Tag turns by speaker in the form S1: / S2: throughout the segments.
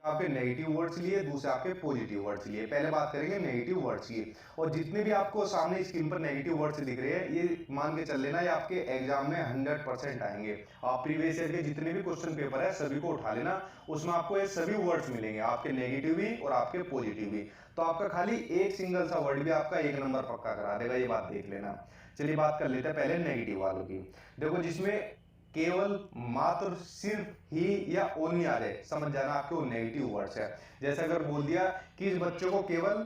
S1: आपके negative words लिए, दूसरे आपके पॉजिटिव वर्ड्स लिए। पहले बात करेंगे नेगेटिव वर्ड्स की। और जितने भी आपको सामने स्क्रीन पर नेगेटिव वर्ड्स दिख रहे हैं, ये मान के चल लेना ये आपके एग्जाम में 100% आएंगे। आप प्रीवियस ईयर के जितने भी क्वेश्चन पेपर है सभी को उठा लेना, उसमें आपको ये सभी वर्ड्स मिलेंगे, आपके नेगेटिव भी और आपके पॉजिटिव भी। तो आपका खाली एक सिंगल सा वर्ड भी आपका 1 नंबर पक्का करा देगा, ये बात देख लेना। चलिए बात कर लेते हैं पहले नेगेटिव वालों की। देखो जिसमें केवल, मात्र, सिर्फ, ही या ओनली आ जाए, समझ जाना आपके वो नेगेटिव वर्ड्स है। जैसे अगर बोल दिया कि इस बच्चों को केवल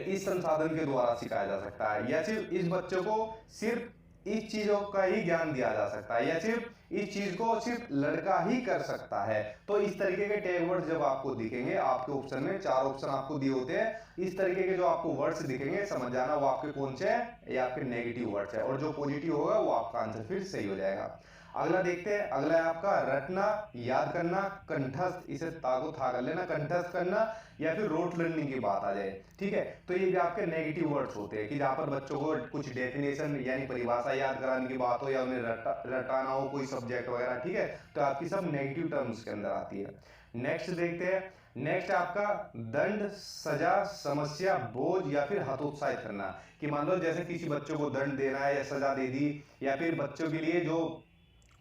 S1: इस संसाधन के द्वारा सिखाया जा सकता है, या सिर्फ इस बच्चों को सिर्फ इस चीजों का ही ज्ञान दिया जा सकता है, या सिर्फ इस चीज को सिर्फ लड़का ही कर सकता है। तो इस तरीके के टैग वर्ड्स जब आपको दिखेंगे आपके ऑप्शन में, 4 ऑप्शन आपको दिए होते हैं, इस तरीके के जो आपको वर्ड्स दिखेंगे समझ जाना वो आपके कौन से हैं, ये आपके नेगेटिव वर्ड्स है। और जो पॉजिटिव होगा वो आपका आंसर फिर सही हो जाएगा। अगला देखते हैं, अगला है आपका रटना, याद करना, कंठस्थ, इसे ताको था कर लेना, कंठस्थ करना या फिर रोट लर्निंग की बात आ जाए, ठीक है। तो ये भी आपके नेगेटिव वर्ड्स होते हैं कि जहां पर बच्चों को कुछ डेफिनेशन यानी परिभाषा याद कराने की बात हो या उन्हें रटाना हो कोई सब्जेक्ट वगैरह, ठीक है, तो आपकी सब नेगेटिव टर्म्स के अंदर आती है। नेक्स्ट देखते हैं, नेक्स्ट आपका दंड, सजा, समस्या, बोझ या फिर हतोत्साहित करना। कि मान लो जैसे किसी बच्चों को दंड देना है या सजा दे दी, या फिर बच्चों के लिए जो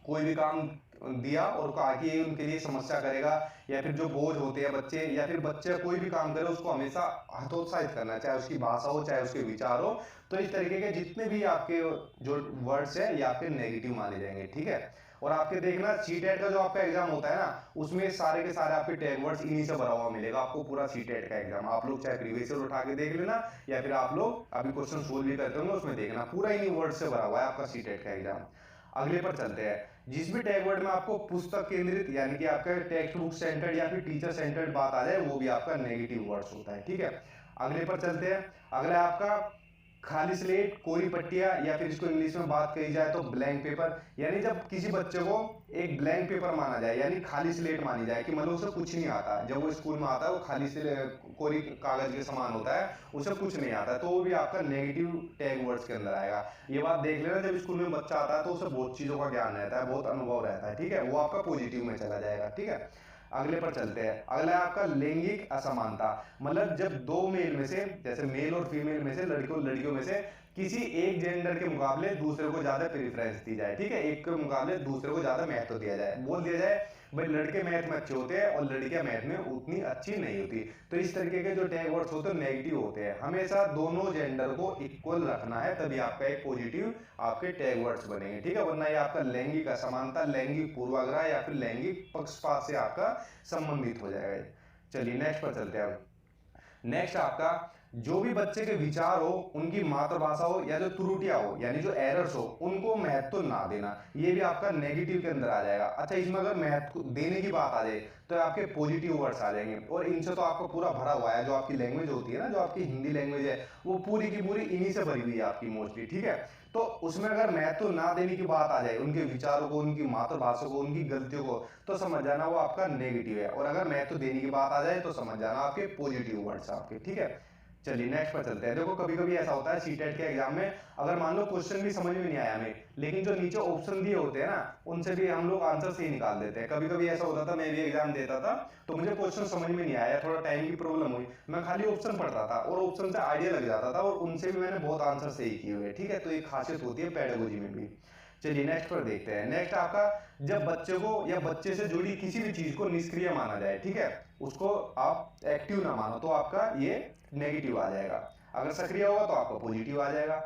S1: कोई भी काम दिया और कहा कि ये उनके लिए समस्या करेगा, या फिर जो बोझ होते हैं बच्चे, या फिर बच्चे कोई भी काम करे उसको हमेशा हतोत्साहित करना, चाहे उसकी भाषा हो चाहे उसके विचार हो। तो इस तरीके के जितने भी आपके जो वर्ड्स है ये आपके नेगेटिव माने जाएंगे, ठीक है। और आपके देखना सीटेट का जो आपका एग्जाम होता है ना, उसमें सारे के सारे आपके टैग वर्ड्स इन्हीं से भरा हुआ मिलेगा आपको पूरा सीटेट का एग्जाम। आप लोग चाहे प्रीवियस ईयर उठा के देख लेना, या फिर आप लोग अभी क्वेश्चन सोल्व भी करते होंगे उसमें देखना, पूरा इन्हीं वर्ड से भरा हुआ है आपका सीटेट का एग्जाम। अगले पर चलते हैं, जिस भी टैग वर्ड में आपको पुस्तक केंद्रित यानी कि आपका टेक्स्ट बुक सेंटर्ड या फिर टीचर सेंटर्ड बात आ जाए वो भी आपका नेगेटिव वर्ड्स होता है, ठीक है। अगले पर चलते हैं, अगला आपका खाली स्लेट, कोरी पट्टिया, या फिर इसको इंग्लिश में बात कही जाए तो ब्लैंक पेपर। यानी जब किसी बच्चे को एक ब्लैंक पेपर माना जाए यानी खाली स्लेट मानी जाए कि मतलब उसे कुछ नहीं आता, जब वो स्कूल में आता है वो खाली से कोरी कागज के समान होता है, उसे कुछ नहीं आता, तो वो भी आपका नेगेटिव टैग वर्ड्स के अंदर आएगा। ये बात देख लेना, जब स्कूल में बच्चा आता है तो उसे बहुत चीजों का ज्ञान रहता है, बहुत अनुभव रहता है, ठीक है, वो आपका पॉजिटिव में चला जाएगा, ठीक है। अगले पर चलते हैं, अगला है आपका लैंगिक असमानता। मतलब जब दो मेल में से, जैसे मेल और फीमेल में से, लड़कों लड़कियों में से किसी एक जेंडर के मुकाबले दूसरे को ज्यादा प्रेफरेंस दी जाए, ठीक है, एक के मुकाबले दूसरे को ज्यादा महत्व दिया जाए, बोल दिया जाए भाई लड़के मैथ में अच्छे होते हैं और लड़कियां मैथ में उतनी अच्छी नहीं होती। तो इस तरीके के जो टैग वर्ड्स होते हैं नेगेटिव होते हैं। हमेशा दोनों जेंडर को इक्वल रखना है, तभी आपका एक पॉजिटिव आपके टैग वर्ड्स बनेंगे, ठीक है, वरना ये आपका लैंगिक असमानता, लैंगिक पूर्वाग्रह या फिर लैंगिक पक्षपात से आपका संबंधित हो जाएगा। चलिए नेक्स्ट पर चलते हैं। नेक्स्ट आपका जो भी बच्चे के विचार हो, उनकी मातृभाषा हो या जो त्रुटियां हो यानी जो एरर्स हो, उनको महत्व ना देना, ये भी आपका नेगेटिव के अंदर आ जाएगा। अच्छा, इसमें अगर महत्व देने की बात आ जाए तो आपके पॉजिटिव वर्ड्स आ जाएंगे, और इनसे तो आपका पूरा भरा हुआ है। जो आपकी लैंग्वेज होती है ना, जो आपकी हिंदी लैंग्वेज है, वो पूरी की पूरी इन्हीं से भरी हुई है आपकी मोस्टली, ठीक है। तो उसमें अगर महत्व ना देने की बात आ जाए, उनके विचारों को, उनकी मातृभाषा को, उनकी गलतियों को, तो समझ जाना वो आपका नेगेटिव है। और अगर महत्व देने की बात आ जाए तो समझ जाना आपके पॉजिटिव वर्ड्स आपके, ठीक है। चलिए नेक्स्ट पर चलते हैं। देखो कभी कभी ऐसा होता है सीटेट के एग्जाम में, अगर मान लो क्वेश्चन भी समझ में नहीं आया हमें, लेकिन जो नीचे ऑप्शन दिए होते हैं ना, उनसे भी हम लोग आंसर सही निकाल देते हैं। कभी कभी ऐसा होता था, मैं भी एग्जाम देता था तो मुझे क्वेश्चन समझ में नहीं आया, थोड़ा टाइम की प्रॉब्लम हुई, मैं खाली ऑप्शन पढ़ता था और ऑप्शन से आइडिया लग जाता था, और उनसे भी मैंने बहुत आंसर सही किए हुए, ठीक है। तो एक खासियत होती है पेडागोजी में भी। चलिए नेक्स्ट पर देखते हैं। नेक्स्ट आपका जब बच्चे को या बच्चे से जुड़ी किसी भी चीज को निष्क्रिय माना जाए, ठीक है, उसको आप एक्टिव ना मानो, तो आपका ये नेगेटिव आ जाएगा। अगर सक्रिय होगा तो आपका पॉजिटिव आ जाएगा।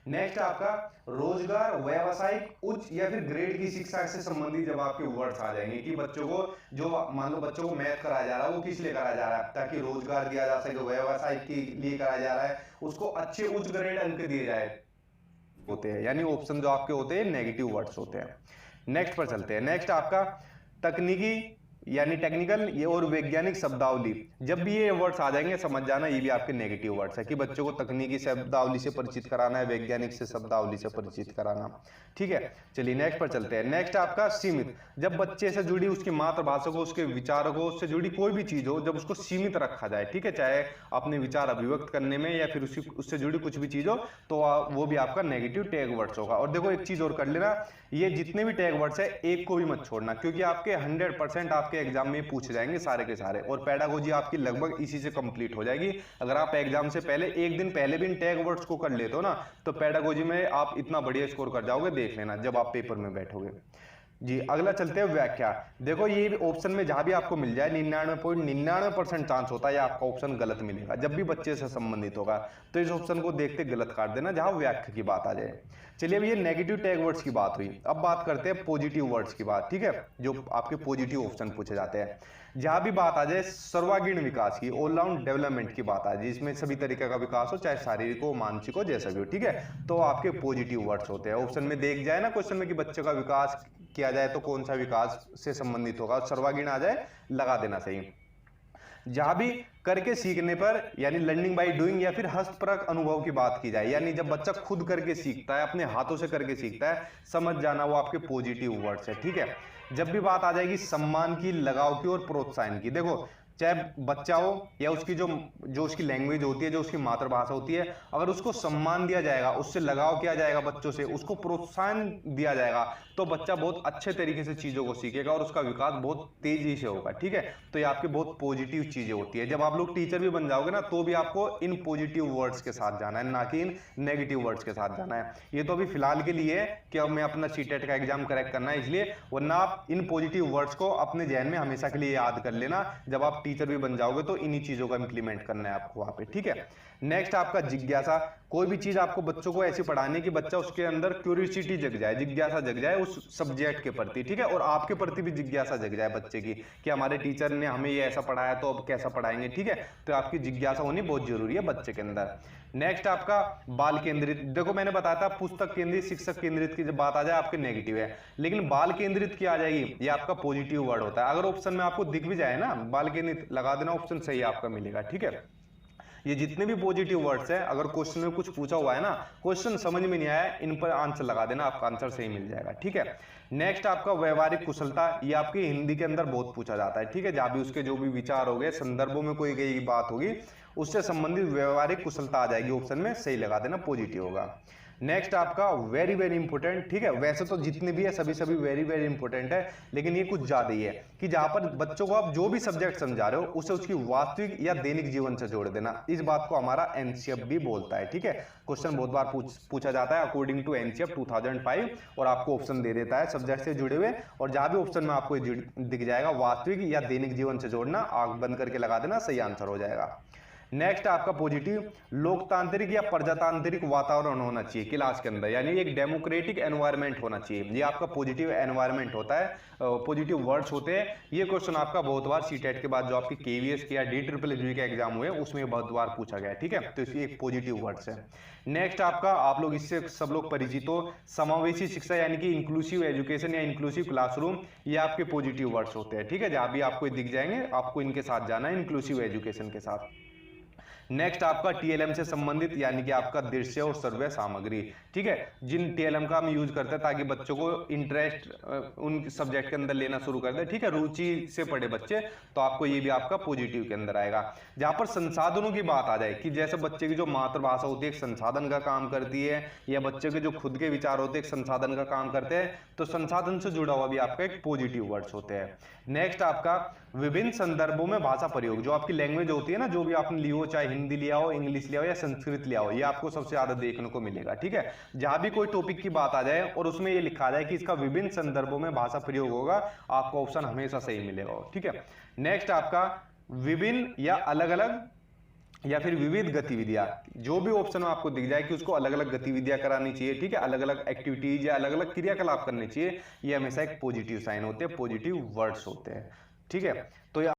S1: नेक्स्ट आपका रोजगार, व्यावसायिक, उच्च या फिर ग्रेड की शिक्षा से संबंधित जब आपके वर्ड्स आ जाएंगे कि बच्चों को, जो मान लो बच्चों को मैथ कराया जा रहा है, वो किस लिए कराया जा रहा है, ताकि रोजगार दिया जा सके, व्यवसाय के लिए कराया जा रहा है, उसको अच्छे उच्च ग्रेड अंक दिए जाए होते हैं, यानी ऑप्शन जो आपके होते हैं नेगेटिव वर्ड्स होते हैं। नेक्स्ट पर चलते हैं। नेक्स्ट आपका तकनीकी यानी टेक्निकल ये और वैज्ञानिक शब्दावली, जब भी ये वर्ड्स आ जाएंगे समझ जाना ये भी आपके नेगेटिव वर्ड्स है कि बच्चों को तकनीकी शब्दावली से परिचित कराना है, वैज्ञानिक से शब्दावली से परिचित कराना, ठीक है। चलिए नेक्स्ट पर चलते हैं। नेक्स्ट आपका सीमित, जब बच्चे से जुड़ी उसकी मातृभाषा को, उसके विचारों को, उससे जुड़ी कोई भी चीज हो, जब उसको सीमित रखा जाए, ठीक है, चाहे अपने विचार अभिव्यक्त करने में या फिर उससे जुड़ी कुछ भी चीज हो, तो वो भी आपका नेगेटिव टैग वर्ड्स होगा। और देखो एक चीज और कर लेना, ये जितने भी टैग वर्ड्स है एक को भी मत छोड़ना, क्योंकि आपके 100% आपके आपके एग्जाम में पूछे जाएंगे सारे के सारे, और पेडागोजी आपकी लगभग इसी से कंप्लीट हो जाएगी। अगर आप एग्जाम से पहले एक दिन पहले भी इन टैग वर्ड्स को कर लेते हो ना, तो पेडागोजी में आप इतना बढ़िया स्कोर कर जाओगे, देख लेना जब आप पेपर में बैठोगे। जी अगला चलते हैं व्याख्या। देखो ये ऑप्शन में जहां भी आपको मिल जाए 99.99% चांस होता है आपका ऑप्शन गलत मिलेगा जब भी बच्चे से संबंधित होगा, तो इस ऑप्शन को देखते गलत काट देना जहां व्याख्या की बात आ जाए। चलिए अब ये नेगेटिव टैग वर्ड्स की बात हुई, अब बात करते हैं पॉजिटिव वर्ड्स की बात, ठीक है, जो आपके पॉजिटिव ऑप्शन पूछे जाते हैं। जहां भी बात आ जाए सर्वांगीण विकास की, ऑलराउंड डेवलपमेंट की बात आ जाए, जिसमें सभी तरीके का विकास हो, चाहे शारीरिक हो मानसिक हो जैसा भी हो, ठीक है, तो आपके पॉजिटिव वर्ड्स होते हैं। ऑप्शन में देख जाए ना क्वेश्चन में कि बच्चे का विकास किया जाए तो कौन सा विकास से संबंधित होगा, सर्वांगीण आ जाए लगा देना सही। जहां भी करके सीखने पर यानी लर्निंग बाय डूइंग या फिर हस्तपरक अनुभव की बात की जाए, यानी जब बच्चा खुद करके सीखता है, अपने हाथों से करके सीखता है, समझ जाना, वो आपके पॉजिटिव वर्ड्स है, ठीक है। जब भी बात आ जाएगी सम्मान की, लगाव की और प्रोत्साहन की, देखो चाहे बच्चा हो या उसकी जो उसकी लैंग्वेज होती है, जो उसकी मातृभाषा होती है, अगर उसको सम्मान दिया जाएगा, उससे लगाव किया जाएगा बच्चों से, उसको प्रोत्साहन दिया जाएगा, तो बच्चा बहुत अच्छे तरीके से चीजों को सीखेगा और उसका विकास बहुत तेजी से होगा, ठीक है। तो ये आपकी बहुत पॉजिटिव चीजें होती है। जब आप लोग टीचर भी बन जाओगे ना, तो भी आपको इन पॉजिटिव वर्ड्स के साथ जाना है, ना कि इन नेगेटिव वर्ड्स के साथ जाना है। ये तो अभी फिलहाल के लिए कि अब मैं अपना सीटेट का एग्जाम क्रैक करना है इसलिए, वरना आप इन पॉजिटिव वर्ड्स को अपने जहन में हमेशा के लिए याद कर लेना, जब आप टीचर भी बन जाओगे तो इन्हीं चीजों का इंप्लीमेंट करना है आपको वहां पे, ठीक है। नेक्स्ट आपका जिज्ञासा। कोई भी चीज आपको बच्चों को ऐसी पढ़ानी कि बच्चा उसके अंदर क्यूरियोसिटी जग जाए, जिज्ञासा जग जाए उस सब्जेक्ट के प्रति, ठीक है, और आपके प्रति भी जिज्ञासा जग जाए बच्चे की कि हमारे टीचर ने हमें ये ऐसा पढ़ाया तो अब कैसा पढ़ाएंगे, ठीक है। तो आपकी जिज्ञासा होनी बहुत जरूरी है बच्चे के अंदर। नेक्स्ट आपका बाल केंद्रित। देखो मैंने बताया था पुस्तक केंद्रित, शिक्षक केंद्रित की जब बात आ जाए आपके नेगेटिव है, लेकिन बाल केंद्रित की आ जाएगी, ये आपका पॉजिटिव वर्ड होता है। अगर ऑप्शन में आपको दिख भी जाए ना बाल केंद्रित, लगा देना, ऑप्शन सही आपका मिलेगा, ठीक है। ये जितने भी पॉजिटिव वर्ड्स हैं, अगर क्वेश्चन में कुछ पूछा हुआ है ना, क्वेश्चन समझ में नहीं आया, इन पर आंसर लगा देना, आपका आंसर सही मिल जाएगा, ठीक है। नेक्स्ट आपका व्यवहारिक कुशलता। ये आपकी हिंदी के अंदर बहुत पूछा जाता है, ठीक है, जहां भी उसके जो भी विचार हो गए, संदर्भों में कोई गई बात होगी, उससे संबंधित व्यवहारिक कुशलता आ जाएगी, ऑप्शन में सही लगा देना, पॉजिटिव होगा। नेक्स्ट आपका वेरी वेरी इंपॉर्टेंट, ठीक है, वैसे तो जितने भी है सभी वेरी वेरी इंपॉर्टेंट है, लेकिन ये कुछ ज्यादा ही है कि जहां पर बच्चों को आप जो भी सब्जेक्ट समझा रहे हो उसे उसकी वास्तविक या दैनिक जीवन से जोड़ देना। इस बात को हमारा एनसीएफ भी बोलता है, ठीक है। क्वेश्चन बहुत बार पूछा जाता है अकॉर्डिंग टू एनसीएफ 2005, और आपको ऑप्शन दे देता है सब्जेक्ट से जुड़े हुए, और जहां भी ऑप्शन में आपको दिख जाएगा वास्तविक या दैनिक जीवन से जोड़ना, आंख बंद करके लगा देना, सही आंसर हो जाएगा। नेक्स्ट आपका पॉजिटिव लोकतांत्रिक या प्रजातांत्रिक वातावरण होना चाहिए क्लास के अंदर, यानी एक डेमोक्रेटिक एनवायरनमेंट होना चाहिए, ये आपका पॉजिटिव एनवायरनमेंट होता है, पॉजिटिव वर्ड्स होते हैं। ये क्वेश्चन आपका बहुत बार सीटेट के बाद जो आपकी केवीएस के या DSSS के एग्जाम हुए उसमें बहुत बार पूछा गया, ठीक है, तो इसलिए एक पॉजिटिव वर्ड्स है। नेक्स्ट आपका, आप लोग इससे सब लोग परिचित हो, समावेशी शिक्षा यानी कि इंक्लूसिव एजुकेशन या इंक्लूसिव क्लासरूम, ये आपके पॉजिटिव वर्ड्स होते हैं, ठीक है, जहां भी आपको दिख जाएंगे आपको इनके साथ जाना है, इंक्लूसिव एजुकेशन के साथ। नेक्स्ट आपका टीएलएम से संबंधित यानी कि आपका दृश्य और सर्वे सामग्री, ठीक है, जिन टीएलएम का हम यूज करते हैं ताकि बच्चों को इंटरेस्ट उन सब्जेक्ट के अंदर लेना शुरू कर दे, ठीक है, रुचि से पढ़े बच्चे, तो आपको ये भी आपका पॉजिटिव के अंदर आएगा। जहां पर संसाधनों की बात आ जाए कि जैसे बच्चे की जो मातृभाषा होती है एक संसाधन का काम करती है, या बच्चे के जो खुद के विचार होते हैं एक संसाधन का काम करते हैं, तो संसाधन से जुड़ा हुआ भी आपका एक पॉजिटिव वर्ड्स होते हैं। नेक्स्ट आपका विभिन्न संदर्भों में भाषा प्रयोग, जो आपकी लैंग्वेज होती है ना, जो भी आपने ली हो, चाहे हिंदी लिया हो, इंग्लिश लिया हो या संस्कृत लिया हो, ये आपको सबसे ज्यादा देखने को मिलेगा, ठीक है। जहां भी कोई टॉपिक की बात आ जाए और उसमें ये लिखा जाए कि इसका विभिन्न संदर्भों में भाषा प्रयोग होगा, आपको ऑप्शन हमेशा सही मिलेगा, ठीक है। नेक्स्ट आपका विभिन्न या अलग अलग या फिर विविध गतिविधियां, जो भी ऑप्शन में आपको दिख जाए कि उसको अलग अलग गतिविधियां करानी चाहिए, ठीक है, अलग अलग एक्टिविटीज या अलग अलग क्रियाकलाप करने चाहिए, ये हमेशा एक पॉजिटिव साइन होते हैं, पॉजिटिव वर्ड्स होते हैं, ठीक है। तो